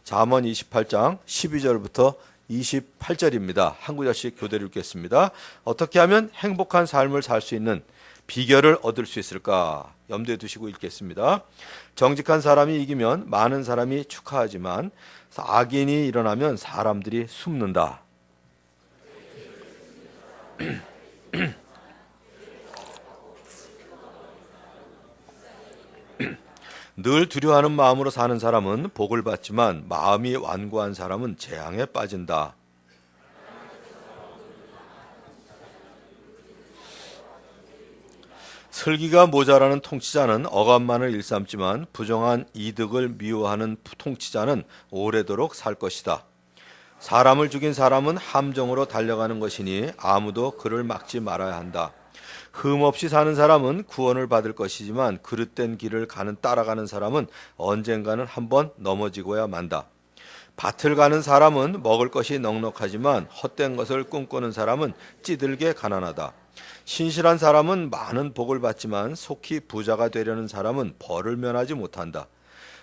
잠언 28장 12절부터 28절입니다. 한 구절씩 교대로 읽겠습니다. 어떻게 하면 행복한 삶을 살 수 있는 비결을 얻을 수 있을까? 염두에 두시고 읽겠습니다. 정직한 사람이 이기면 많은 사람이 축하하지만 악인이 일어나면 사람들이 숨는다. 늘 두려워하는 마음으로 사는 사람은 복을 받지만 마음이 완고한 사람은 재앙에 빠진다. 슬기가 모자라는 통치자는 억압만을 일삼지만 부정한 이득을 미워하는 통치자는 오래도록 살 것이다. 사람을 죽인 사람은 함정으로 달려가는 것이니 아무도 그를 막지 말아야 한다. 흠없이 사는 사람은 구원을 받을 것이지만 그릇된 길을 따라가는 사람은 언젠가는 한번 넘어지고야 만다. 밭을 가는 사람은 먹을 것이 넉넉하지만 헛된 것을 꿈꾸는 사람은 찌들게 가난하다. 신실한 사람은 많은 복을 받지만 속히 부자가 되려는 사람은 벌을 면하지 못한다.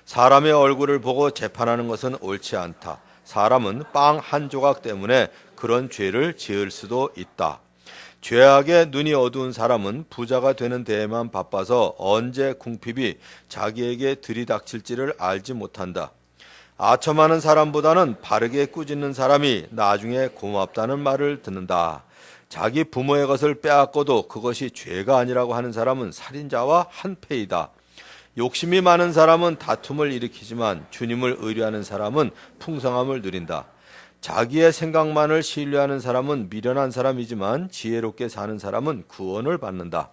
사람의 얼굴을 보고 재판하는 것은 옳지 않다. 사람은 빵 한 조각 때문에 그런 죄를 지을 수도 있다. 죄악에 눈이 어두운 사람은 부자가 되는 데에만 바빠서 언제 궁핍이 자기에게 들이닥칠지를 알지 못한다. 아첨하는 사람보다는 바르게 꾸짖는 사람이 나중에 고맙다는 말을 듣는다. 자기 부모의 것을 빼앗고도 그것이 죄가 아니라고 하는 사람은 살인자와 한패이다. 욕심이 많은 사람은 다툼을 일으키지만 주님을 의뢰하는 사람은 풍성함을 누린다. 자기의 생각만을 신뢰하는 사람은 미련한 사람이지만 지혜롭게 사는 사람은 구원을 받는다.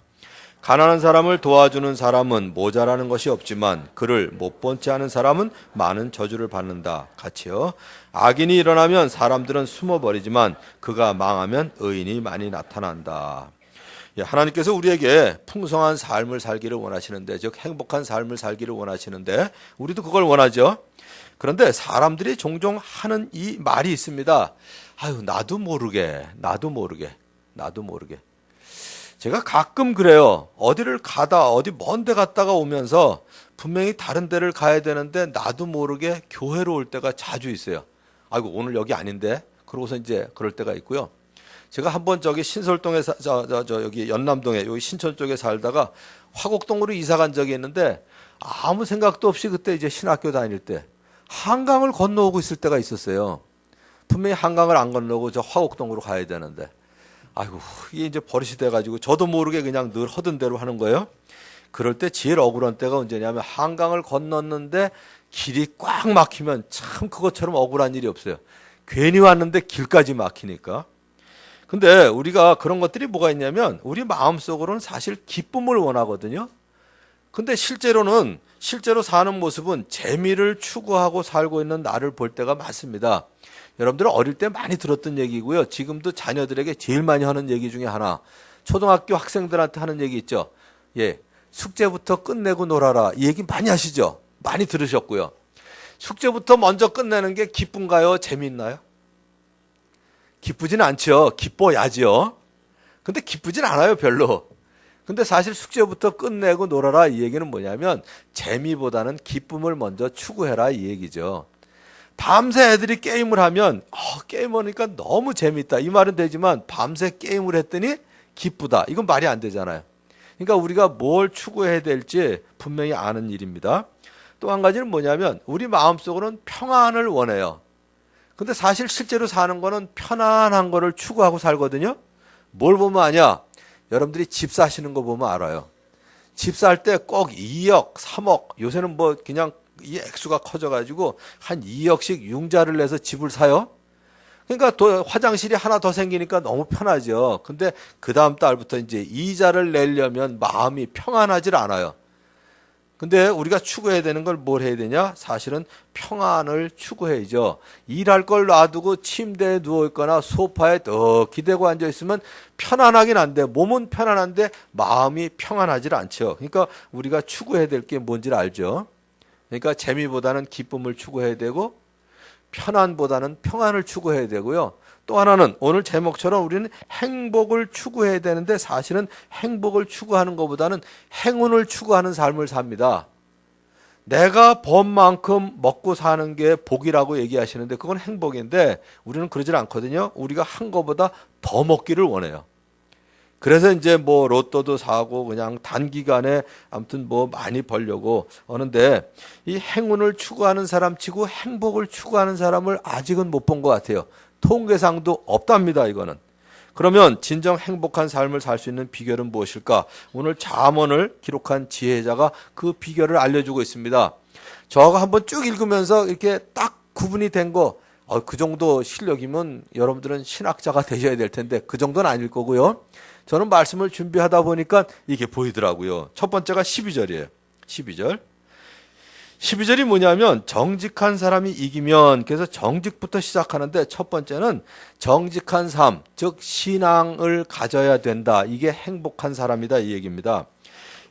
가난한 사람을 도와주는 사람은 모자라는 것이 없지만 그를 못 본 채 하는 사람은 많은 저주를 받는다. 같이요. 악인이 일어나면 사람들은 숨어버리지만 그가 망하면 의인이 많이 나타난다. 하나님께서 우리에게 풍성한 삶을 살기를 원하시는데, 즉 행복한 삶을 살기를 원하시는데 우리도 그걸 원하죠. 그런데 사람들이 종종 하는 이 말이 있습니다. 아유, 나도 모르게. 제가 가끔 그래요. 어디를 가다 어디 먼 데 갔다가 오면서 분명히 다른 데를 가야 되는데 나도 모르게 교회로 올 때가 자주 있어요. 아이고, 오늘 여기 아닌데? 그러고서 이제 그럴 때가 있고요. 제가 한번 저기 신설동에 여기 연남동에 여기 신천 쪽에 살다가 화곡동으로 이사 간 적이 있는데 아무 생각도 없이 그때 이제 신학교 다닐 때 한강을 건너오고 있을 때가 있었어요. 분명히 한강을 안 건너고 저 화곡동으로 가야 되는데, 아이고, 이게 이제 버릇이 돼가지고 저도 모르게 그냥 늘 하던 대로 하는 거예요. 그럴 때 제일 억울한 때가 언제냐면 한강을 건넜는데 길이 꽉 막히면 참 그것처럼 억울한 일이 없어요. 괜히 왔는데 길까지 막히니까. 근데 우리가 그런 것들이 뭐가 있냐면 우리 마음속으로는 사실 기쁨을 원하거든요. 근데 실제로 사는 모습은 재미를 추구하고 살고 있는 나를 볼 때가 많습니다. 여러분들은 어릴 때 많이 들었던 얘기고요. 지금도 자녀들에게 제일 많이 하는 얘기 중에 하나, 초등학교 학생들한테 하는 얘기 있죠. 숙제부터 끝내고 놀아라. 이 얘기 많이 하시죠? 많이 들으셨고요. 숙제부터 먼저 끝내는 게 기쁜가요? 재미있나요? 기쁘진 않죠. 기뻐야죠. 근데 기쁘진 않아요, 별로. 근데 사실 숙제부터 끝내고 놀아라 이 얘기는 뭐냐면 재미보다는 기쁨을 먼저 추구해라 이 얘기죠. 밤새 애들이 게임을 하면 게임하니까 너무 재밌다 이 말은 되지만 밤새 게임을 했더니 기쁘다 이건 말이 안 되잖아요. 그러니까 우리가 뭘 추구해야 될지 분명히 아는 일입니다. 또 한 가지는 뭐냐면 우리 마음속으로는 평안을 원해요. 근데 사실 실제로 사는 거는 편안한 거를 추구하고 살거든요. 뭘 보면 아냐? 여러분들이 집 사시는 거 보면 알아요. 집 살 때 꼭 2억, 3억, 요새는 뭐 그냥 이 액수가 커져가지고 한 2억씩 융자를 내서 집을 사요. 그러니까 또 화장실이 하나 더 생기니까 너무 편하죠. 근데 그 다음 달부터 이제 이자를 내려면 마음이 평안하질 않아요. 근데 우리가 추구해야 되는 걸 뭘 해야 되냐? 사실은 평안을 추구해야죠. 일할 걸 놔두고 침대에 누워있거나 소파에 더 기대고 앉아있으면 편안하긴 한데 몸은 편안한데 마음이 평안하지 않죠. 그러니까 우리가 추구해야 될 게 뭔지를 알죠. 그러니까 재미보다는 기쁨을 추구해야 되고 편안보다는 평안을 추구해야 되고요. 또 하나는 오늘 제목처럼 우리는 행복을 추구해야 되는데 사실은 행복을 추구하는 것보다는 행운을 추구하는 삶을 삽니다. 내가 번 만큼 먹고 사는 게 복이라고 얘기하시는데 그건 행복인데 우리는 그러질 않거든요. 우리가 한 거보다 더 먹기를 원해요. 그래서 이제 뭐 로또도 사고 그냥 단기간에 아무튼 뭐 많이 벌려고 하는데 이 행운을 추구하는 사람 치고 행복을 추구하는 사람을 아직은 못 본 것 같아요. 통계상도 없답니다, 이거는. 그러면 진정 행복한 삶을 살 수 있는 비결은 무엇일까? 오늘 잠언을 기록한 지혜자가 그 비결을 알려주고 있습니다. 저가 한번 쭉 읽으면서 이렇게 딱 구분이 된 거, 그 정도 실력이면 여러분들은 신학자가 되셔야 될 텐데 그 정도는 아닐 거고요. 저는 말씀을 준비하다 보니까 이게 보이더라고요. 첫 번째가 12절이에요. 12절. 12절이 뭐냐면 정직한 사람이 이기면, 그래서 정직부터 시작하는데 첫 번째는 정직한 삶, 즉 신앙을 가져야 된다. 이게 행복한 사람이다, 이 얘기입니다.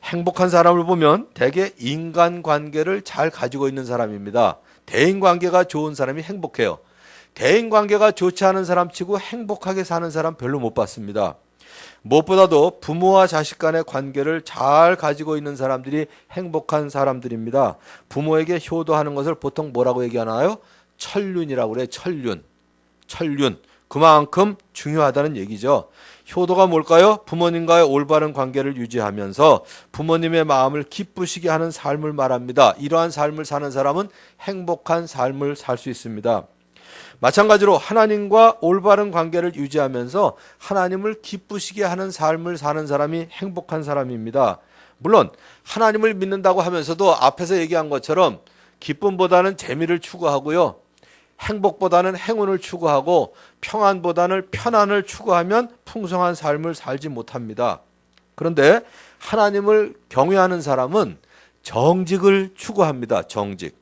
행복한 사람을 보면 대개 인간관계를 잘 가지고 있는 사람입니다. 대인관계가 좋은 사람이 행복해요. 대인관계가 좋지 않은 사람 치고 행복하게 사는 사람 별로 못 봤습니다. 무엇보다도 부모와 자식 간의 관계를 잘 가지고 있는 사람들이 행복한 사람들입니다. 부모에게 효도하는 것을 보통 뭐라고 얘기하나요? 천륜이라고 그래요. 천륜. 그만큼 중요하다는 얘기죠. 효도가 뭘까요? 부모님과의 올바른 관계를 유지하면서 부모님의 마음을 기쁘시게 하는 삶을 말합니다. 이러한 삶을 사는 사람은 행복한 삶을 살 수 있습니다. 마찬가지로 하나님과 올바른 관계를 유지하면서 하나님을 기쁘시게 하는 삶을 사는 사람이 행복한 사람입니다. 물론 하나님을 믿는다고 하면서도 앞에서 얘기한 것처럼 기쁨보다는 재미를 추구하고요. 행복보다는 행운을 추구하고 평안보다는 편안을 추구하면 풍성한 삶을 살지 못합니다. 그런데 하나님을 경외하는 사람은 정직을 추구합니다. 정직.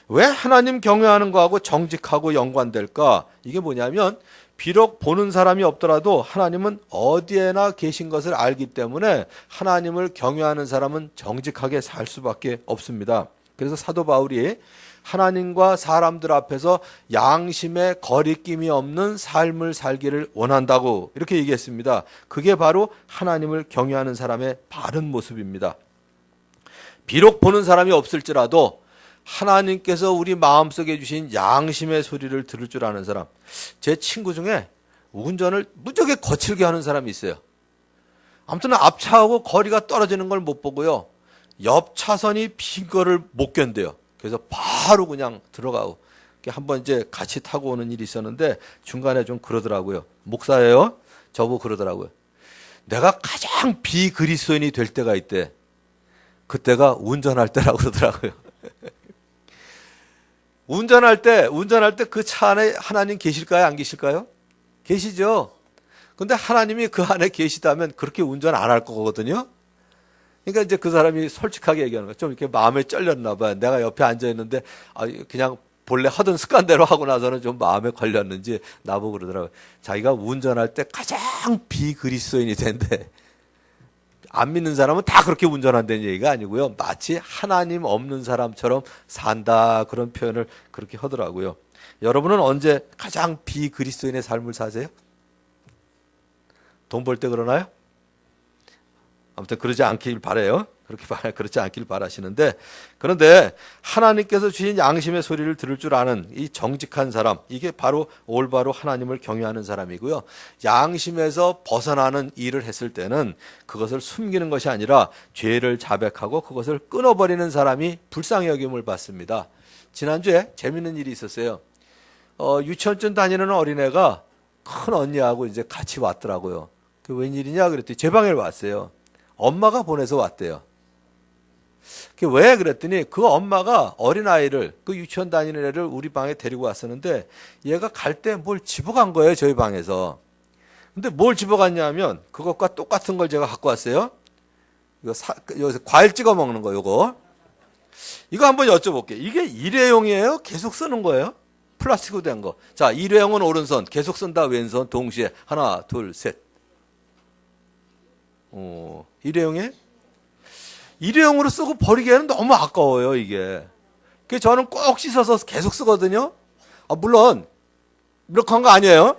왜 하나님 경외하는 거하고 정직하고 연관될까? 이게 뭐냐면 비록 보는 사람이 없더라도 하나님은 어디에나 계신 것을 알기 때문에 하나님을 경외하는 사람은 정직하게 살 수밖에 없습니다. 그래서 사도 바울이 하나님과 사람들 앞에서 양심의 거리낌이 없는 삶을 살기를 원한다고 이렇게 얘기했습니다. 그게 바로 하나님을 경외하는 사람의 바른 모습입니다. 비록 보는 사람이 없을지라도 하나님께서 우리 마음속에 주신 양심의 소리를 들을 줄 아는 사람. 제 친구 중에 운전을 무지하게 거칠게 하는 사람이 있어요. 아무튼 앞차하고 거리가 떨어지는 걸 못 보고요. 옆 차선이 빈 거를 못 견뎌요. 그래서 바로 그냥 들어가고. 한번 이제 같이 타고 오는 일이 있었는데 중간에 좀 그러더라고요. 목사예요? 저보고 그러더라고요. 내가 가장 비그리스도인이 될 때가 있대. 그때가 운전할 때라고 그러더라고요. 운전할 때 그 차 안에 하나님 계실까요? 안 계실까요? 계시죠? 근데 하나님이 그 안에 계시다면 그렇게 운전 안 할 거거든요? 그러니까 이제 그 사람이 솔직하게 얘기하는 거예요. 좀 이렇게 마음에 쩔렸나 봐요. 내가 옆에 앉아 있는데, 그냥 본래 하던 습관대로 하고 나서는 좀 마음에 걸렸는지 나보고 그러더라고요. 자기가 운전할 때 가장 비그리스도인이 된대. 안 믿는 사람은 다 그렇게 운전한다는 얘기가 아니고요. 마치 하나님 없는 사람처럼 산다 그런 표현을 그렇게 하더라고요. 여러분은 언제 가장 비그리스도인의 삶을 사세요? 돈 벌 때 그러나요? 아무튼 그러지 않길 바라요. 그렇지 않길 바라시는데, 그런데 하나님께서 주신 양심의 소리를 들을 줄 아는 이 정직한 사람, 이게 바로 올바로 하나님을 경외하는 사람이고요. 양심에서 벗어나는 일을 했을 때는 그것을 숨기는 것이 아니라 죄를 자백하고 그것을 끊어버리는 사람이 불쌍히 여김을 받습니다. 지난주에 재밌는 일이 있었어요. 유치원쯤 다니는 어린애가 큰 언니하고 이제 같이 왔더라고요. 그 웬일이냐 그랬더니 제 방에 왔어요. 엄마가 보내서 왔대요. 왜 그랬더니 그 엄마가 어린아이를, 그 유치원 다니는 애를 우리 방에 데리고 왔었는데 얘가 갈 때 뭘 집어간 거예요, 저희 방에서. 근데 뭘 집어갔냐면 그것과 똑같은 걸 제가 갖고 왔어요. 여기서 과일 찍어 먹는 거, 요거. 이거 한번 여쭤볼게요. 이게 일회용이에요? 계속 쓰는 거예요? 플라스틱으로 된 거. 자, 일회용은 오른손, 계속 쓴다 왼손, 동시에. 하나, 둘, 셋. 일회용에? 일회용으로 쓰고 버리기에는 너무 아까워요, 이게. 그래서 저는 꼭 씻어서 계속 쓰거든요. 물론, 이렇게 한 거 아니에요.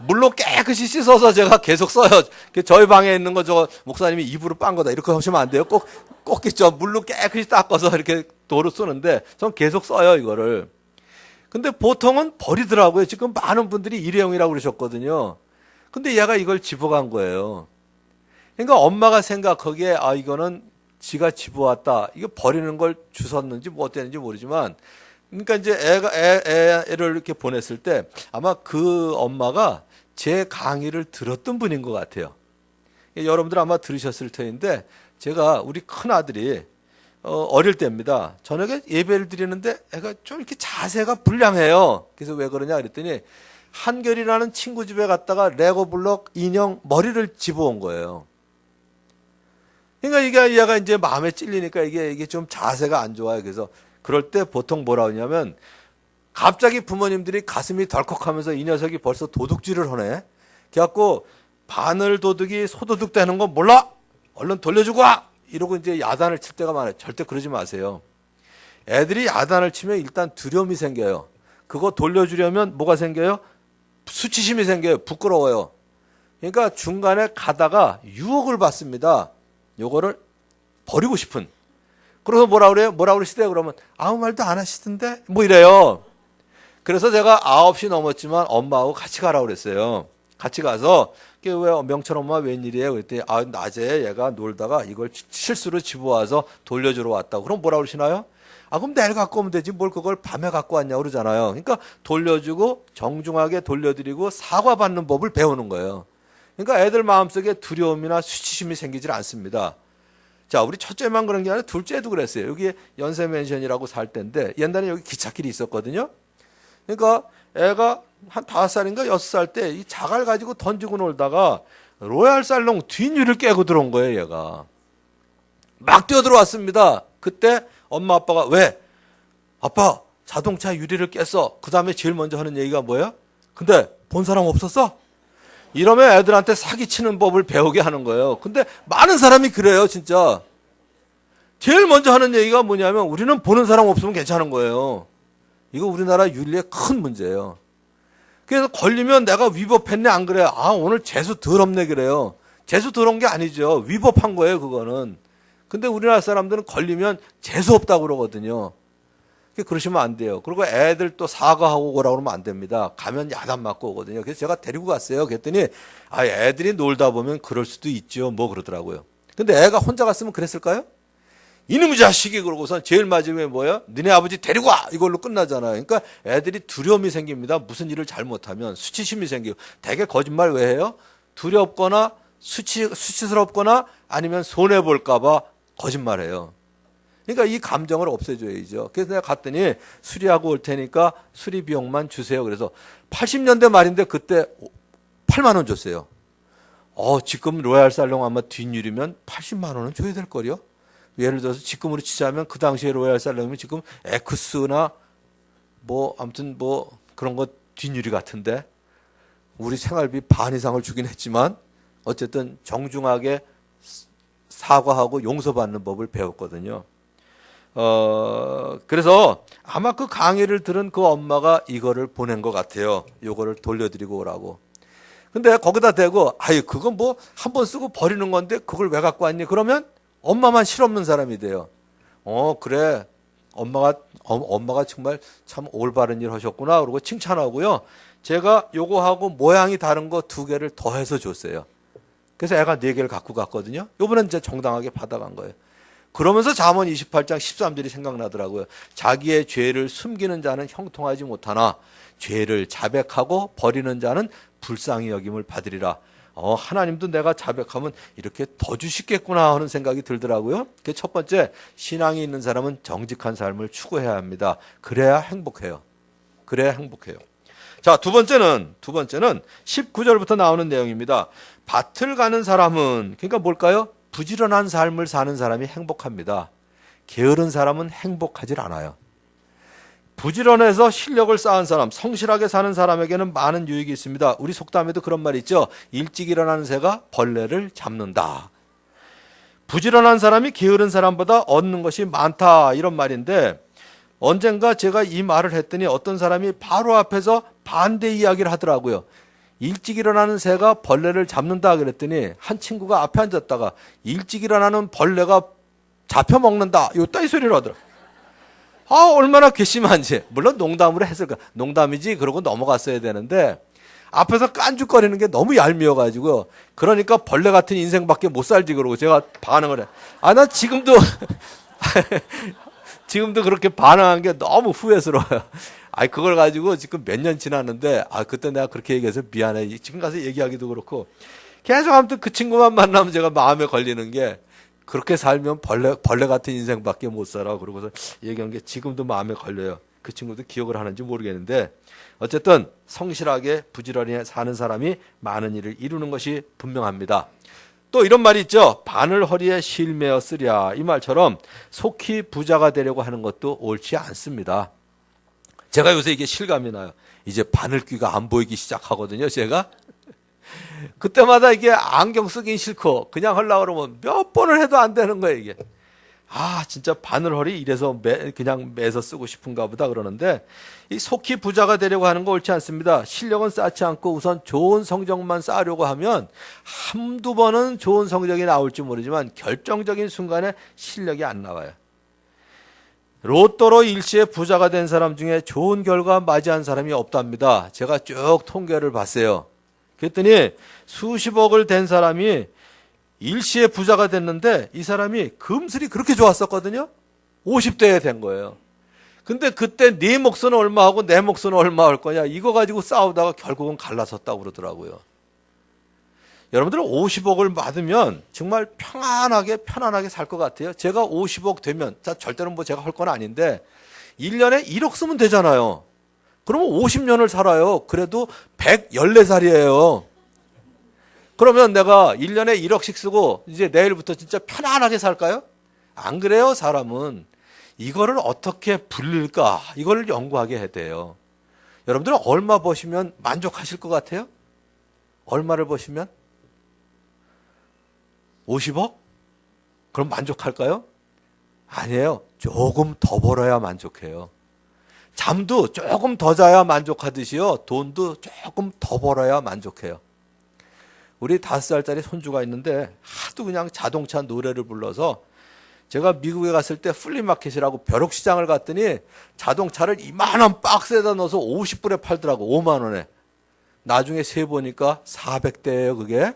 물로 깨끗이 씻어서 제가 계속 써요. 저희 방에 있는 거 목사님이 입으로 빤 거다. 이렇게 하시면 안 돼요. 꼭 있죠. 물로 깨끗이 닦아서 이렇게 도로 쓰는데 전 계속 써요, 이거를. 근데 보통은 버리더라고요. 지금 많은 분들이 일회용이라고 그러셨거든요. 근데 얘가 이걸 집어간 거예요. 그러니까 엄마가 생각하기에 이거는 지가 집어왔다. 이거 버리는 걸 주웠는지 뭐 어땠는지 모르지만, 그러니까 이제 애를 이렇게 보냈을 때 아마 그 엄마가 제 강의를 들었던 분인 것 같아요. 여러분들 아마 들으셨을 텐데, 제가 우리 큰 아들이 어릴 때입니다. 저녁에 예배를 드리는데 애가 좀 이렇게 자세가 불량해요. 그래서 왜 그러냐 그랬더니 한결이라는 친구 집에 갔다가 레고 블록 인형 머리를 집어온 거예요. 그러니까 이게 얘가 이제 마음에 찔리니까 이게 좀 자세가 안 좋아요. 그래서 그럴 때 보통 뭐라 하냐면 갑자기 부모님들이 가슴이 덜컥하면서 이 녀석이 벌써 도둑질을 하네. 그래갖고 바늘 도둑이 소도둑 되는 거 몰라? 얼른 돌려주고 와! 이러고 이제 야단을 칠 때가 많아요. 절대 그러지 마세요. 애들이 야단을 치면 일단 두려움이 생겨요. 그거 돌려주려면 뭐가 생겨요? 수치심이 생겨요. 부끄러워요. 그러니까 중간에 가다가 유혹을 받습니다. 요거를 버리고 싶은. 그래서 뭐라 그래요? 뭐라 그러시대요? 그러면 아무 말도 안 하시던데? 뭐 이래요. 그래서 제가 9시 넘었지만 엄마하고 같이 가라고 그랬어요. 같이 가서 왜 명철 엄마 웬일이에요? 그랬더니 낮에 얘가 놀다가 이걸 실수로 집어와서 돌려주러 왔다고. 그럼 뭐라 그러시나요? 그럼 내일 갖고 오면 되지 뭘 그걸 밤에 갖고 왔냐고 그러잖아요. 그러니까 돌려주고 정중하게 돌려드리고 사과받는 법을 배우는 거예요. 그러니까 애들 마음속에 두려움이나 수치심이 생기질 않습니다. 자, 우리 첫째만 그런 게 아니라 둘째도 그랬어요. 여기 연세맨션이라고 살 때인데 옛날에 여기 기찻길이 있었거든요. 그러니까 애가 한 5살인가 6살 때 이 자갈 가지고 던지고 놀다가 로얄 살롱 뒷유리를 깨고 들어온 거예요, 얘가. 막 뛰어들어왔습니다. 그때 엄마 아빠가 왜? 아빠 자동차 유리를 깼어. 그 다음에 제일 먼저 하는 얘기가 뭐예요? 근데 본 사람 없었어? 이러면 애들한테 사기치는 법을 배우게 하는 거예요. 근데 많은 사람이 그래요, 진짜. 제일 먼저 하는 얘기가 뭐냐면 우리는 보는 사람 없으면 괜찮은 거예요. 이거 우리나라 윤리의 큰 문제예요. 그래서 걸리면 내가 위법했네 안 그래요? 오늘 재수 더럽네 그래요. 재수 더러운 게 아니죠. 위법한 거예요, 그거는. 근데 우리나라 사람들은 걸리면 재수 없다고 그러거든요. 그러시면 안 돼요. 그리고 애들 또 사과하고 오라고 그러면 안 됩니다. 가면 야단 맞고 오거든요. 그래서 제가 데리고 갔어요. 그랬더니 애들이 놀다 보면 그럴 수도 있죠. 뭐 그러더라고요. 근데 애가 혼자 갔으면 그랬을까요? 이놈의 자식이 그러고서 제일 마지막에 뭐예요? 너네 아버지 데리고 와! 이걸로 끝나잖아요. 그러니까 애들이 두려움이 생깁니다. 무슨 일을 잘못하면 수치심이 생기고. 되게 거짓말 왜 해요? 두렵거나 수치스럽거나 아니면 손해볼까 봐 거짓말해요. 그러니까 이 감정을 없애줘야죠. 그래서 내가 갔더니 수리하고 올 테니까 수리 비용만 주세요. 그래서 80년대 말인데 그때 8만 원 줬어요. 지금 로얄 살롱 아마 뒷유리면 80만 원은 줘야 될 거요. 예를 들어서 지금으로 치자면 그 당시에 로얄 살롱이면 지금 엑스나 뭐 아무튼 뭐 그런 거 뒷유리 같은데 우리 생활비 반 이상을 주긴 했지만 어쨌든 정중하게 사과하고 용서받는 법을 배웠거든요. 그래서 아마 그 강의를 들은 그 엄마가 이거를 보낸 것 같아요. 요거를 돌려드리고 오라고. 근데 거기다 대고 그건 뭐 한 번 쓰고 버리는 건데 그걸 왜 갖고 왔니? 그러면 엄마만 실없는 사람이 돼요. 그래. 엄마가 정말 참 올바른 일 하셨구나. 그러고 칭찬하고요. 제가 요거하고 모양이 다른 거 2개를 더해서 줬어요. 그래서 애가 4개를 갖고 갔거든요. 요번엔 이제 정당하게 받아간 거예요. 그러면서 잠언 28장 13절이 생각나더라고요. 자기의 죄를 숨기는 자는 형통하지 못하나 죄를 자백하고 버리는 자는 불쌍히 여김을 받으리라. 하나님도 내가 자백하면 이렇게 더 주시겠구나 하는 생각이 들더라고요. 그 첫 번째, 신앙이 있는 사람은 정직한 삶을 추구해야 합니다. 그래야 행복해요. 그래야 행복해요. 자, 두 번째는 19절부터 나오는 내용입니다. 밭을 가는 사람은, 그러니까 뭘까요? 부지런한 삶을 사는 사람이 행복합니다. 게으른 사람은 행복하지 않아요. 부지런해서 실력을 쌓은 사람, 성실하게 사는 사람에게는 많은 유익이 있습니다. 우리 속담에도 그런 말이 있죠. 일찍 일어나는 새가 벌레를 잡는다. 부지런한 사람이 게으른 사람보다 얻는 것이 많다, 이런 말인데, 언젠가 제가 이 말을 했더니 어떤 사람이 바로 앞에서 반대 이야기를 하더라고요. 일찍 일어나는 새가 벌레를 잡는다 그랬더니 한 친구가 앞에 앉았다가 일찍 일어나는 벌레가 잡혀먹는다, 요 따위 소리를 하더라고요. 얼마나 괘씸한지. 물론 농담으로 했을까. 농담이지 그러고 넘어갔어야 되는데 앞에서 깐죽거리는 게 너무 얄미워가지고 그러니까 벌레 같은 인생밖에 못 살지 그러고 제가 반응을 해. 나 지금도 지금도 그렇게 반응한 게 너무 후회스러워요. 그걸 가지고 지금 몇 년 지났는데 그때 내가 그렇게 얘기해서 미안해. 지금 가서 얘기하기도 그렇고 계속 아무튼 그 친구만 만나면 제가 마음에 걸리는 게 그렇게 살면 벌레 같은 인생밖에 못 살아. 그러고서 얘기한 게 지금도 마음에 걸려요. 그 친구도 기억을 하는지 모르겠는데 어쨌든 성실하게 부지런히 사는 사람이 많은 일을 이루는 것이 분명합니다. 또 이런 말이 있죠. 바늘 허리에 실매어 쓰랴. 이 말처럼 속히 부자가 되려고 하는 것도 옳지 않습니다. 제가 요새 이게 실감이 나요. 이제 바늘귀가 안 보이기 시작하거든요. 제가 그때마다 이게 안경 쓰긴 싫고 그냥 하려고 그러면 몇 번을 해도 안 되는 거예요. 이게 진짜 바늘허리 이래서 그냥 매서 쓰고 싶은가 보다 그러는데 이 속히 부자가 되려고 하는 거 옳지 않습니다. 실력은 쌓지 않고 우선 좋은 성적만 쌓으려고 하면 한두 번은 좋은 성적이 나올지 모르지만 결정적인 순간에 실력이 안 나와요. 로또로 일시에 부자가 된 사람 중에 좋은 결과 맞이한 사람이 없답니다. 제가 쭉 통계를 봤어요. 그랬더니 수십억을 된 사람이 일시에 부자가 됐는데 이 사람이 금슬이 그렇게 좋았었거든요. 50대에 된 거예요. 근데 그때 네 몫은 얼마하고 내 몫은 얼마 할 거냐 이거 가지고 싸우다가 결국은 갈라섰다고 그러더라고요. 여러분들 50억을 받으면 정말 편안하게 살 것 같아요. 제가 50억 되면 절대로 제가 할 건 아닌데 1년에 1억 쓰면 되잖아요. 그러면 50년을 살아요. 그래도 114살이에요. 그러면 내가 1년에 1억씩 쓰고 이제 내일부터 진짜 편안하게 살까요? 안 그래요, 사람은. 이거를 어떻게 불릴까? 이걸 연구하게 해야 돼요. 여러분들은 얼마 버시면 만족하실 것 같아요? 얼마를 버시면? 50억? 그럼 만족할까요? 아니에요. 조금 더 벌어야 만족해요. 잠도 조금 더 자야 만족하듯이요. 돈도 조금 더 벌어야 만족해요. 우리 5살짜리 손주가 있는데 하도 그냥 자동차 노래를 불러서 제가 미국에 갔을 때 플리마켓이라고 벼룩시장을 갔더니 자동차를 이만한 박스에다 넣어서 50불에 팔더라고. 5만 원에. 나중에 세보니까 400대예요 그게.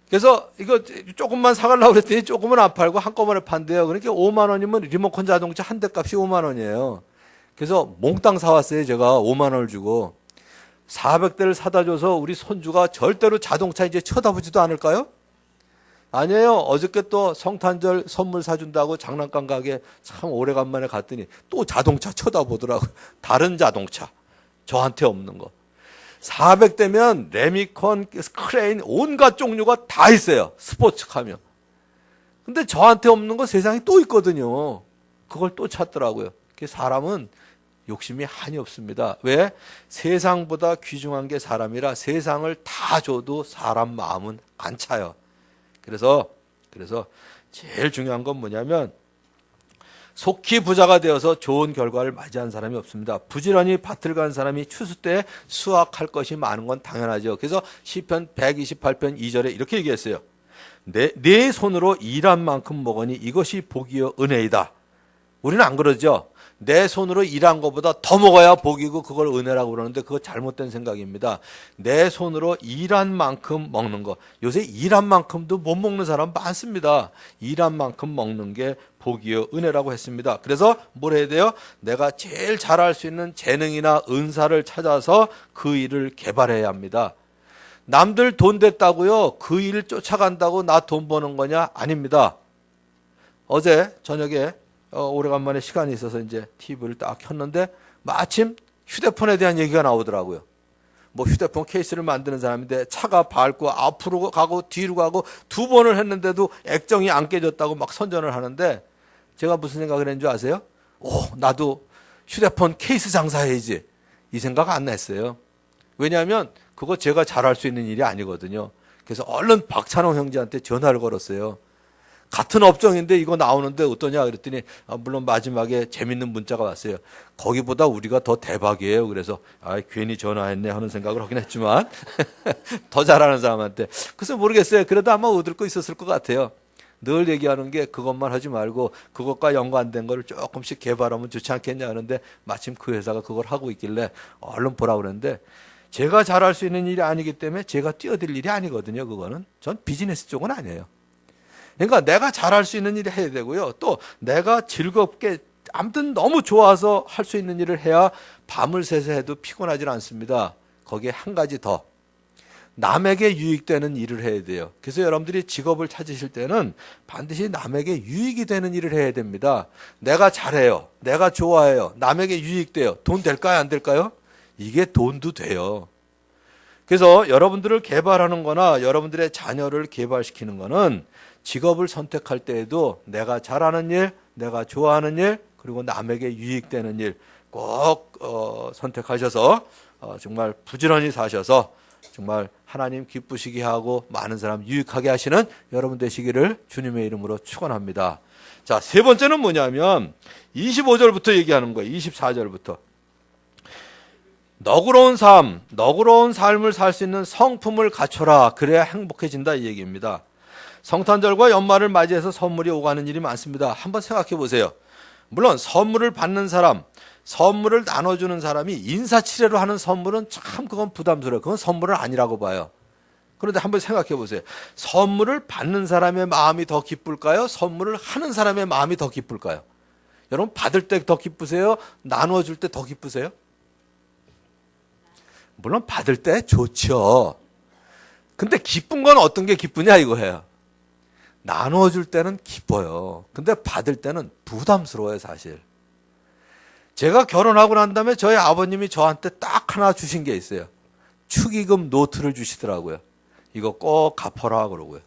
그래서 이거 조금만 사가려고 그랬더니 조금은 안 팔고 한꺼번에 판대요. 그러니까 5만 원이면 리모컨 자동차 한 대 값이 5만 원이에요. 그래서 몽땅 사왔어요. 제가 5만 원을 주고. 400대를 사다 줘서 우리 손주가 절대로 자동차 이제 쳐다보지도 않을까요? 아니에요. 어저께 또 성탄절 선물 사준다고 장난감 가게 참 오래간만에 갔더니 또 자동차 쳐다보더라고요. 다른 자동차. 저한테 없는 거. 400대면 레미콘, 크레인 온갖 종류가 다 있어요. 스포츠카면. 근데 저한테 없는 거 세상에 또 있거든요. 그걸 또 찾더라고요. 사람은 욕심이 한이 없습니다. 왜? 세상보다 귀중한 게 사람이라 세상을 다 줘도 사람 마음은 안 차요. 그래서 제일 중요한 건 뭐냐면 속히 부자가 되어서 좋은 결과를 맞이한 사람이 없습니다. 부지런히 밭을 간 사람이 추수 때 수확할 것이 많은 건 당연하죠. 그래서 시편 128편 2절에 이렇게 얘기했어요. 내 손으로 일한 만큼 먹으니 이것이 복이요 은혜이다. 우리는 안 그러죠. 내 손으로 일한 것보다 더 먹어야 복이고 그걸 은혜라고 그러는데 그거 잘못된 생각입니다. 내 손으로 일한 만큼 먹는 거. 요새 일한 만큼도 못 먹는 사람 많습니다. 일한 만큼 먹는 게 복이요 은혜라고 했습니다. 그래서 뭘 해야 돼요? 내가 제일 잘할 수 있는 재능이나 은사를 찾아서 그 일을 개발해야 합니다. 남들 돈 됐다고요? 그 일 쫓아간다고 나 돈 버는 거냐? 아닙니다. 어제 저녁에 오래간만에 시간이 있어서 이제 TV를 딱 켰는데 마침 휴대폰에 대한 얘기가 나오더라고요. 뭐 휴대폰 케이스를 만드는 사람인데 차가 밟고 앞으로 가고 뒤로 가고 2번을 했는데도 액정이 안 깨졌다고 막 선전을 하는데 제가 무슨 생각을 했는 줄 아세요? 나도 휴대폰 케이스 장사해야지. 이 생각 안 했어요. 왜냐하면 그거 제가 잘할 수 있는 일이 아니거든요. 그래서 얼른 박찬호 형제한테 전화를 걸었어요. 같은 업종인데 이거 나오는데 어떠냐 그랬더니 물론 마지막에 재밌는 문자가 왔어요. 거기보다 우리가 더 대박이에요. 그래서 괜히 전화했네 하는 생각을 하긴 했지만 더 잘하는 사람한테. 그래서 모르겠어요. 그래도 아마 얻을 거 있었을 것 같아요. 늘 얘기하는 게 그것만 하지 말고 그것과 연관된 거를 조금씩 개발하면 좋지 않겠냐 하는데 마침 그 회사가 그걸 하고 있길래 얼른 보라 그랬는데 제가 잘할 수 있는 일이 아니기 때문에 제가 뛰어들 일이 아니거든요. 그거는 전 비즈니스 쪽은 아니에요. 그러니까 내가 잘할 수 있는 일을 해야 되고요. 또 내가 즐겁게 아무튼 너무 좋아서 할 수 있는 일을 해야 밤을 새서 해도 피곤하지 않습니다. 거기에 한 가지 더. 남에게 유익되는 일을 해야 돼요. 그래서 여러분들이 직업을 찾으실 때는 반드시 남에게 유익이 되는 일을 해야 됩니다. 내가 잘해요. 내가 좋아해요. 남에게 유익돼요. 돈 될까요? 안 될까요? 이게 돈도 돼요. 그래서 여러분들을 개발하는 거나 여러분들의 자녀를 개발시키는 거는 직업을 선택할 때에도 내가 잘하는 일, 내가 좋아하는 일, 그리고 남에게 유익되는 일 꼭 선택하셔서 정말 부지런히 사셔서 정말 하나님 기쁘시게 하고 많은 사람 유익하게 하시는 여러분 되시기를 주님의 이름으로 축원합니다. 자, 세 번째는 뭐냐면 25절부터 얘기하는 거예요. 24절부터. 너그러운 삶을 살 수 있는 성품을 갖춰라. 그래야 행복해진다 이 얘기입니다. 성탄절과 연말을 맞이해서 선물이 오가는 일이 많습니다. 한번 생각해 보세요. 물론 선물을 받는 사람, 선물을 나눠주는 사람이 인사치레로 하는 선물은 참 그건 부담스러워요. 그건 선물은 아니라고 봐요. 그런데 한번 생각해 보세요. 선물을 받는 사람의 마음이 더 기쁠까요? 선물을 하는 사람의 마음이 더 기쁠까요? 여러분 받을 때 더 기쁘세요? 나눠줄 때 더 기쁘세요? 물론 받을 때 좋죠. 근데 기쁜 건 어떤 게 기쁘냐 이거예요. 나눠줄 때는 기뻐요. 근데 받을 때는 부담스러워요, 사실. 제가 결혼하고 난 다음에 저희 아버님이 저한테 딱 하나 주신 게 있어요. 축의금 노트를 주시더라고요. 이거 꼭 갚아라 그러고요.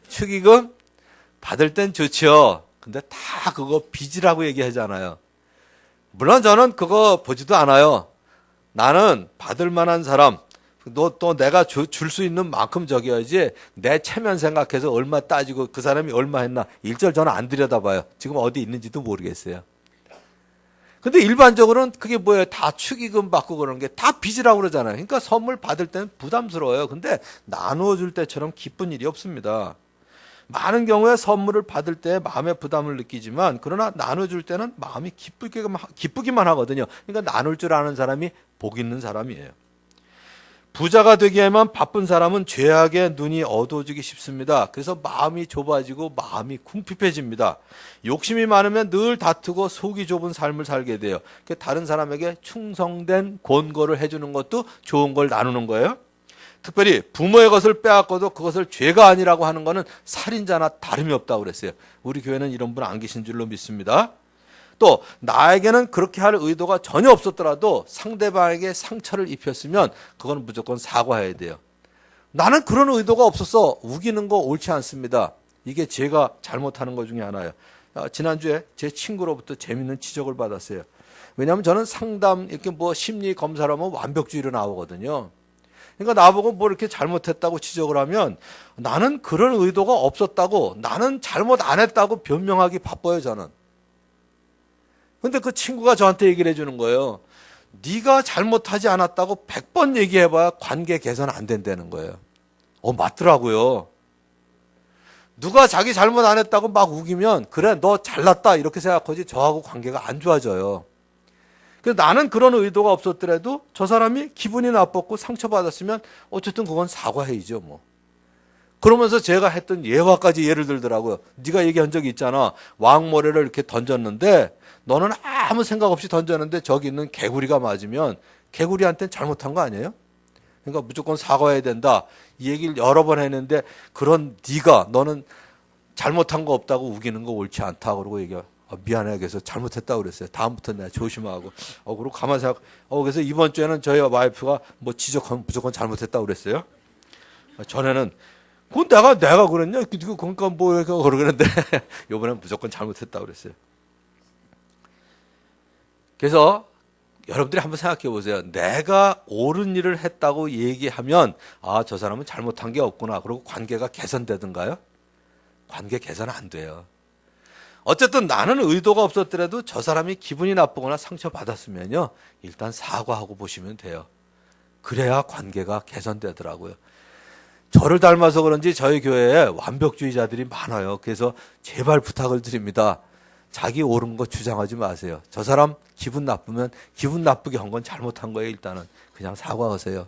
축의금 받을 땐 좋죠. 근데 다 그거 빚이라고 얘기하잖아요. 물론 저는 그거 보지도 않아요. 나는 받을 만한 사람, 또 내가 줄 수 있는 만큼 적여야지 내 체면 생각해서 얼마 따지고 그 사람이 얼마 했나 일절 저는 안 들여다봐요. 지금 어디 있는지도 모르겠어요. 근데 일반적으로는 그게 뭐예요? 다 축의금 받고 그러는 게 다 빚이라고 그러잖아요. 그러니까 선물 받을 때는 부담스러워요. 근데 나누어줄 때처럼 기쁜 일이 없습니다. 많은 경우에 선물을 받을 때 마음의 부담을 느끼지만 그러나 나눠줄 때는 마음이 기쁘기만 하거든요. 그러니까 나눌 줄 아는 사람이 복 있는 사람이에요. 부자가 되기에만 바쁜 사람은 죄악에 눈이 어두워지기 쉽습니다. 그래서 마음이 좁아지고 마음이 궁핍해집니다. 욕심이 많으면 늘 다투고 속이 좁은 삶을 살게 돼요. 다른 사람에게 충성된 권고를 해주는 것도 좋은 걸 나누는 거예요. 특별히 부모의 것을 빼앗고도 그것을 죄가 아니라고 하는 것은 살인자나 다름이 없다고 그랬어요. 우리 교회는 이런 분 안 계신 줄로 믿습니다. 또 나에게는 그렇게 할 의도가 전혀 없었더라도 상대방에게 상처를 입혔으면 그건 무조건 사과해야 돼요. 나는 그런 의도가 없어서 우기는 거 옳지 않습니다. 이게 제가 잘못하는 것 중에 하나예요. 지난주에 제 친구로부터 재밌는 지적을 받았어요. 왜냐하면 저는 상담 이렇게 뭐 심리 검사를 하면 완벽주의로 나오거든요. 그러니까 나보고 뭐 이렇게 잘못했다고 지적을 하면 나는 그런 의도가 없었다고, 나는 잘못 안 했다고 변명하기 바빠요, 저는. 근데 그 친구가 저한테 얘기를 해주는 거예요. 네가 잘못하지 않았다고 100번 얘기해봐야 관계 개선 안 된다는 거예요. 맞더라고요. 누가 자기 잘못 안 했다고 막 우기면 그래 너 잘났다 이렇게 생각하지 저하고 관계가 안 좋아져요. 그래서 나는 그런 의도가 없었더라도 저 사람이 기분이 나빴고 상처받았으면 어쨌든 그건 사과해야죠 뭐. 그러면서 제가 했던 예화까지 예를 들더라고요. 네가 얘기한 적이 있잖아. 왕모래를 이렇게 던졌는데 너는 아무 생각 없이 던졌는데 저기 있는 개구리가 맞으면 개구리한테는 잘못한 거 아니에요? 그러니까 무조건 사과해야 된다. 이 얘기를 여러 번 했는데 그런 너는 잘못한 거 없다고 우기는 거 옳지 않다. 그러고 미안해. 그래서 잘못했다고 그랬어요. 다음부터는 내가 조심하고. 그리고 가만 생각. 그래서 이번 주에는 저희 와이프가 뭐 지적하면 무조건 잘못했다고 그랬어요. 전에는 그건 내가 그랬냐? 그러니까 뭐 이렇게 그러는데 이번엔 무조건 잘못했다고 그랬어요. 그래서 여러분들이 한번 생각해 보세요. 내가 옳은 일을 했다고 얘기하면 저 사람은 잘못한 게 없구나. 그리고 관계가 개선되던가요? 관계 개선 안 돼요. 어쨌든 나는 의도가 없었더라도 저 사람이 기분이 나쁘거나 상처받았으면요. 일단 사과하고 보시면 돼요. 그래야 관계가 개선되더라고요. 저를 닮아서 그런지 저희 교회에 완벽주의자들이 많아요. 그래서 제발 부탁을 드립니다. 자기 옳은 거 주장하지 마세요. 저 사람 기분 나쁘면 기분 나쁘게 한 건 잘못한 거예요. 일단은 그냥 사과하세요.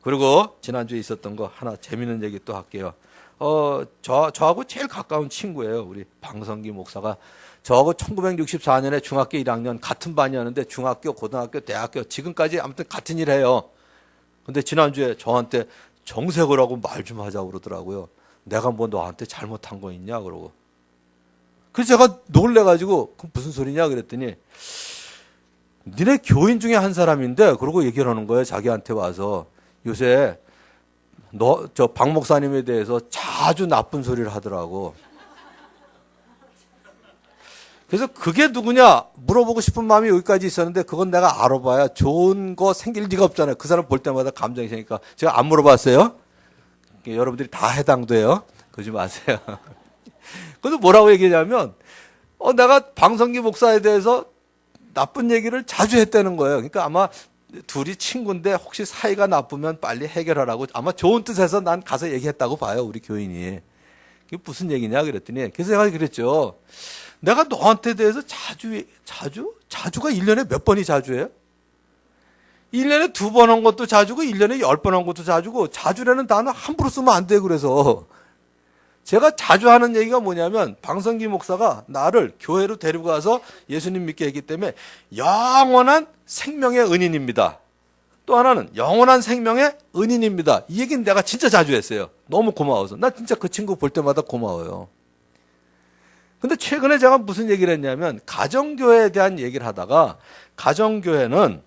그리고 지난주에 있었던 거 하나 재밌는 얘기 또 할게요. 저하고 제일 가까운 친구예요. 우리 방성기 목사가. 저하고 1964년에 중학교 1학년 같은 반이었는데 중학교, 고등학교, 대학교 지금까지 아무튼 같은 일 해요. 근데 지난주에 저한테 정색을 하고 말 좀 하자고 그러더라고요. 내가 뭐 너한테 잘못한 거 있냐 그러고. 그래서 제가 놀래가지고 그 무슨 소리냐 그랬더니 니네 교인 중에 한 사람인데 그러고 얘기를 하는 거예요. 자기한테 와서 요새 저 박 목사님에 대해서 자주 나쁜 소리를 하더라고. 그래서 그게 누구냐 물어보고 싶은 마음이 여기까지 있었는데 그건 내가 알아봐야 좋은 거 생길 리가 없잖아요. 그 사람 볼 때마다 감정이 생기니까 제가 안 물어봤어요. 여러분들이 다 해당돼요. 그러지 마세요. 그래서 뭐라고 얘기하냐면 내가 방성기 목사에 대해서 나쁜 얘기를 자주 했다는 거예요. 그러니까 아마 둘이 친구인데 혹시 사이가 나쁘면 빨리 해결하라고 아마 좋은 뜻에서 난 가서 얘기했다고 봐요. 우리 교인이. 그게 무슨 얘기냐 그랬더니 그래서 제가 그랬죠. 내가 너한테 대해서 자주가 1년에 몇 번이 자주해요? 1년에 2번 한 것도 자주고 1년에 10번 한 것도 자주고 자주라는 단어 함부로 쓰면 안 돼. 그래서 제가 자주 하는 얘기가 뭐냐면 방성기 목사가 나를 교회로 데리고 가서 예수님 믿게 했기 때문에 영원한 생명의 은인입니다. 또 하나는 영원한 생명의 은인입니다. 이 얘기는 내가 진짜 자주 했어요. 너무 고마워서. 나 진짜 그 친구 볼 때마다 고마워요. 근데 최근에 제가 무슨 얘기를 했냐면 가정교회에 대한 얘기를 하다가 가정교회는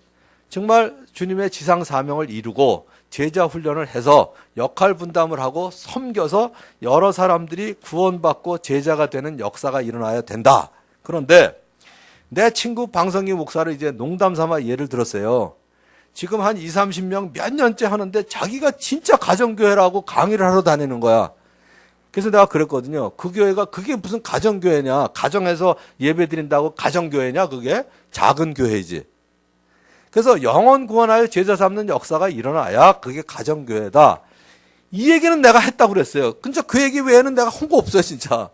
정말 주님의 지상 사명을 이루고 제자 훈련을 해서 역할 분담을 하고 섬겨서 여러 사람들이 구원받고 제자가 되는 역사가 일어나야 된다. 그런데 내 친구 방성기 목사를 이제 농담 삼아 예를 들었어요. 지금 한 20, 30명 몇 년째 하는데 자기가 진짜 가정교회라고 강의를 하러 다니는 거야. 그래서 내가 그랬거든요. 그 교회가 그게 무슨 가정교회냐. 가정에서 예배 드린다고 가정교회냐. 그게 작은 교회지. 그래서 영혼 구원하여 제자 삼는 역사가 일어나야 그게 가정교회다. 이 얘기는 내가 했다고 그랬어요. 근데 그 얘기 외에는 내가 한 거 없어요, 진짜.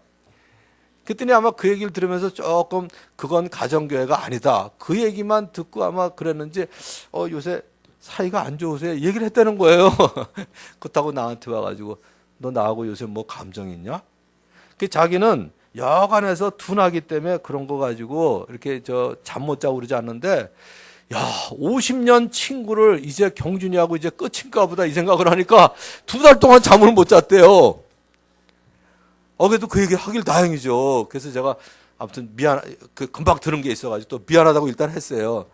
그랬더니 아마 그 얘기를 들으면서 조금 그건 가정교회가 아니다. 그 얘기만 듣고 아마 그랬는지 요새 사이가 안 좋으세요? 얘기를 했다는 거예요. 그렇다고 나한테 와가지고 너 나하고 요새 뭐 감정 있냐? 그 자기는 여간에서 둔하기 때문에 그런 거 가지고 이렇게 잠 못 자고 그러지 않는데 야, 50년 친구를 이제 경준이하고 이제 끝인가 보다 이 생각을 하니까 2달 동안 잠을 못 잤대요. 그래도 그 얘기 하길 다행이죠. 그래서 제가 아무튼 금방 들은 게 있어가지고 또 미안하다고 일단 했어요.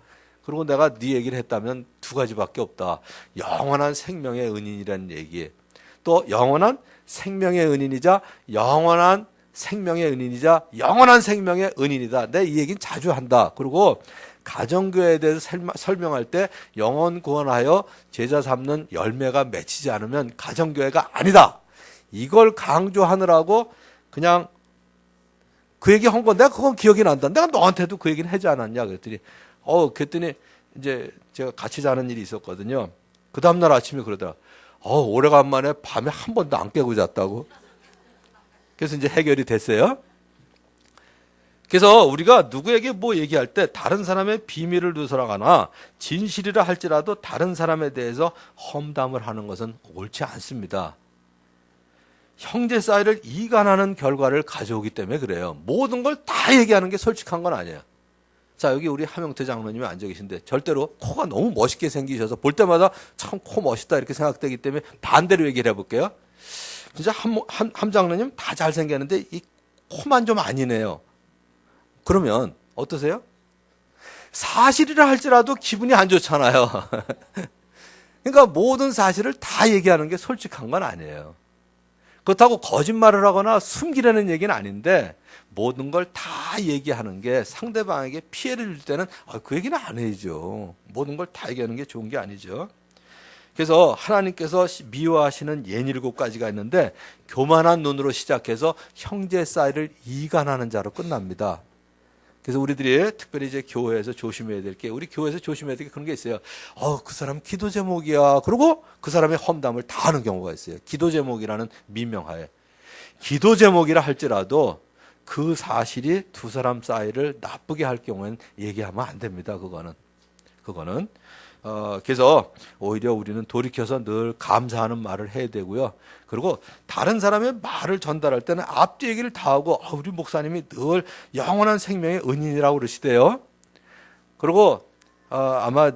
그리고 내가 네 얘기를 했다면 2가지밖에 없다. 영원한 생명의 은인이라는 얘기. 또 영원한 생명의 은인이자 영원한 생명의 은인이자 영원한 생명의 은인이다. 내 이 얘기는 자주 한다. 그리고 가정교회에 대해서 설명할 때 영혼 구원하여 제자 삼는 열매가 맺히지 않으면 가정교회가 아니다. 이걸 강조하느라고 그냥 그 얘기 한 건 내가 그건 기억이 난다. 내가 너한테도 그 얘기는 하지 않았냐 그랬더니 그랬더니 이제 제가 같이 자는 일이 있었거든요. 그 다음날 아침에 그러더라. 오래간만에 밤에 한 번도 안 깨고 잤다고. 그래서 이제 해결이 됐어요. 그래서 우리가 누구에게 뭐 얘기할 때 다른 사람의 비밀을 누설하거나 진실이라 할지라도 다른 사람에 대해서 험담을 하는 것은 옳지 않습니다. 형제 사이를 이간하는 결과를 가져오기 때문에 그래요. 모든 걸 다 얘기하는 게 솔직한 건 아니에요. 자, 여기 우리 하명태 장로님이 앉아 계신데 절대로 코가 너무 멋있게 생기셔서 볼 때마다 참 코 멋있다 이렇게 생각되기 때문에 반대로 얘기를 해볼게요. 진짜 함 장로님 다 잘생겼는데 이 코만 좀 아니네요. 그러면 어떠세요? 사실이라 할지라도 기분이 안 좋잖아요. 그러니까 모든 사실을 다 얘기하는 게 솔직한 건 아니에요. 그렇다고 거짓말을 하거나 숨기려는 얘기는 아닌데 모든 걸 다 얘기하는 게 상대방에게 피해를 줄 때는 그 얘기는 안 해야죠. 모든 걸 다 얘기하는 게 좋은 게 아니죠. 그래서 하나님께서 미워하시는 67가지가 있는데 교만한 눈으로 시작해서 형제 사이를 이간하는 자로 끝납니다. 그래서 우리들이 특별히 이제 교회에서 조심해야 될 게, 우리 교회에서 조심해야 될 게 그런 게 있어요. 그 사람 기도 제목이야. 그리고 그 사람의 험담을 다 하는 경우가 있어요. 기도 제목이라는 민명하에. 기도 제목이라 할지라도 그 사실이 두 사람 사이를 나쁘게 할 경우에는 얘기하면 안 됩니다. 그거는. 그래서 오히려 우리는 돌이켜서 늘 감사하는 말을 해야 되고요. 그리고 다른 사람의 말을 전달할 때는 앞뒤 얘기를 다 하고, 우리 목사님이 늘 영원한 생명의 은인이라고 그러시대요. 그리고 아마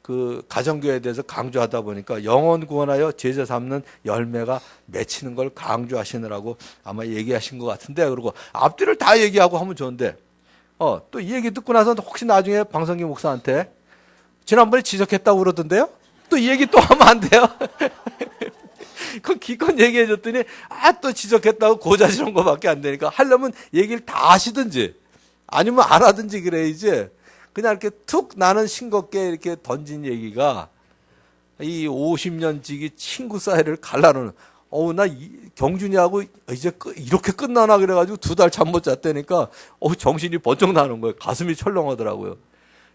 그 가정교회에 대해서 강조하다 보니까 영혼 구원하여 제자 삼는 열매가 맺히는 걸 강조하시느라고 아마 얘기하신 것 같은데, 그리고 앞뒤를 다 얘기하고 하면 좋은데, 또 이 얘기 듣고 나서 혹시 나중에 방성기 목사한테 지난번에 지적했다고 그러던데요? 또 이 얘기 또 하면 안 돼요? 그 기껏 얘기해 줬더니 또 지적했다고 고자지른 거밖에 안 되니까, 하려면 얘기를 다 하시든지 아니면 안 하든지 그래야지, 그냥 이렇게 툭 나는 싱겁게 이렇게 던진 얘기가 이 50년 지기 친구 사이를 갈라놓는, 나 경준이하고 이제 이렇게 끝나나 그래가지고 2달 잠 못 잤다니까 정신이 번쩍 나는 거예요. 가슴이 철렁하더라고요.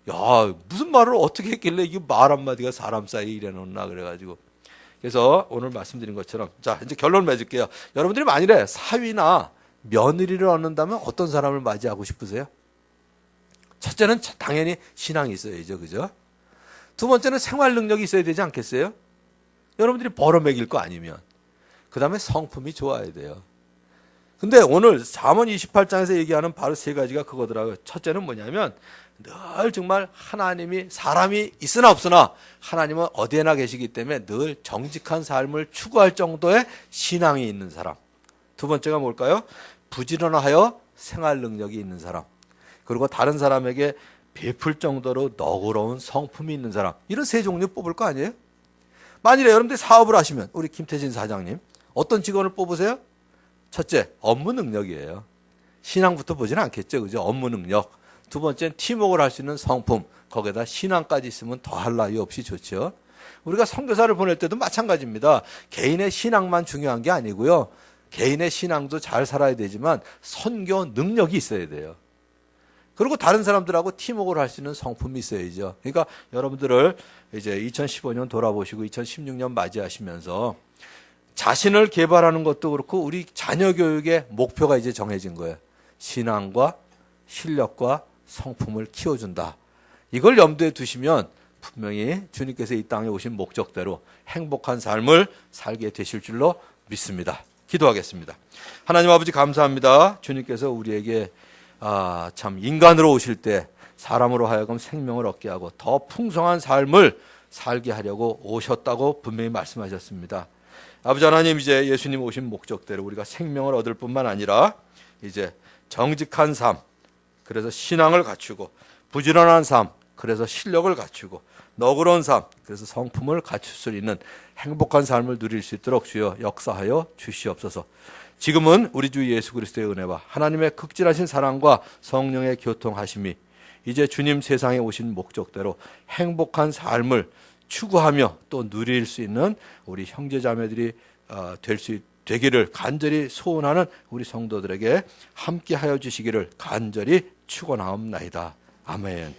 야, 무슨 말을 어떻게 했길래 이게 말 한마디가 사람 사이에 이래놓나 그래가지고. 그래서 오늘 말씀드린 것처럼, 자, 이제 결론 맺을게요. 여러분들이 만일에 사위나 며느리를 얻는다면 어떤 사람을 맞이하고 싶으세요? 첫째는 당연히 신앙이 있어야죠. 그죠? 두 번째는 생활 능력이 있어야 되지 않겠어요? 여러분들이 벌어먹일 거 아니면. 그 다음에 성품이 좋아야 돼요. 근데 오늘 잠언 28장에서 얘기하는 바로 3가지가 그거더라고요. 첫째는 뭐냐면, 늘 정말 하나님이, 사람이 있으나 없으나 하나님은 어디에나 계시기 때문에 늘 정직한 삶을 추구할 정도의 신앙이 있는 사람. 두 번째가 뭘까요? 부지런하여 생활 능력이 있는 사람. 그리고 다른 사람에게 베풀 정도로 너그러운 성품이 있는 사람. 이런 3 종류 뽑을 거 아니에요? 만일에 여러분들이 사업을 하시면, 우리 김태진 사장님 어떤 직원을 뽑으세요? 첫째, 업무 능력이에요. 신앙부터 보지는 않겠죠. 그죠? 업무 능력. 두 번째는 팀워크를 할 수 있는 성품. 거기에다 신앙까지 있으면 더할 나위 없이 좋죠. 우리가 선교사를 보낼 때도 마찬가지입니다. 개인의 신앙만 중요한 게 아니고요. 개인의 신앙도 잘 살아야 되지만 선교 능력이 있어야 돼요. 그리고 다른 사람들하고 팀워크를 할 수 있는 성품이 있어야죠. 그러니까 여러분들을 이제 2015년 돌아보시고 2016년 맞이하시면서 자신을 개발하는 것도 그렇고 우리 자녀 교육의 목표가 이제 정해진 거예요. 신앙과 실력과 성품을 키워준다. 이걸 염두에 두시면 분명히 주님께서 이 땅에 오신 목적대로 행복한 삶을 살게 되실 줄로 믿습니다. 기도하겠습니다. 하나님 아버지 감사합니다. 주님께서 우리에게 참 인간으로 오실 때 사람으로 하여금 생명을 얻게 하고 더 풍성한 삶을 살게 하려고 오셨다고 분명히 말씀하셨습니다. 아버지 하나님, 이제 예수님 오신 목적대로 우리가 생명을 얻을 뿐만 아니라 이제 정직한 삶, 그래서 신앙을 갖추고, 부지런한 삶, 그래서 실력을 갖추고, 너그러운 삶, 그래서 성품을 갖출 수 있는 행복한 삶을 누릴 수 있도록 주여 역사하여 주시옵소서. 지금은 우리 주 예수 그리스도의 은혜와 하나님의 극진하신 사랑과 성령의 교통하심이 이제 주님 세상에 오신 목적대로 행복한 삶을 추구하며 또 누릴 수 있는 우리 형제자매들이 되기를 간절히 소원하는 우리 성도들에게 함께하여 주시기를 간절히 축원하옵나이다. 아멘.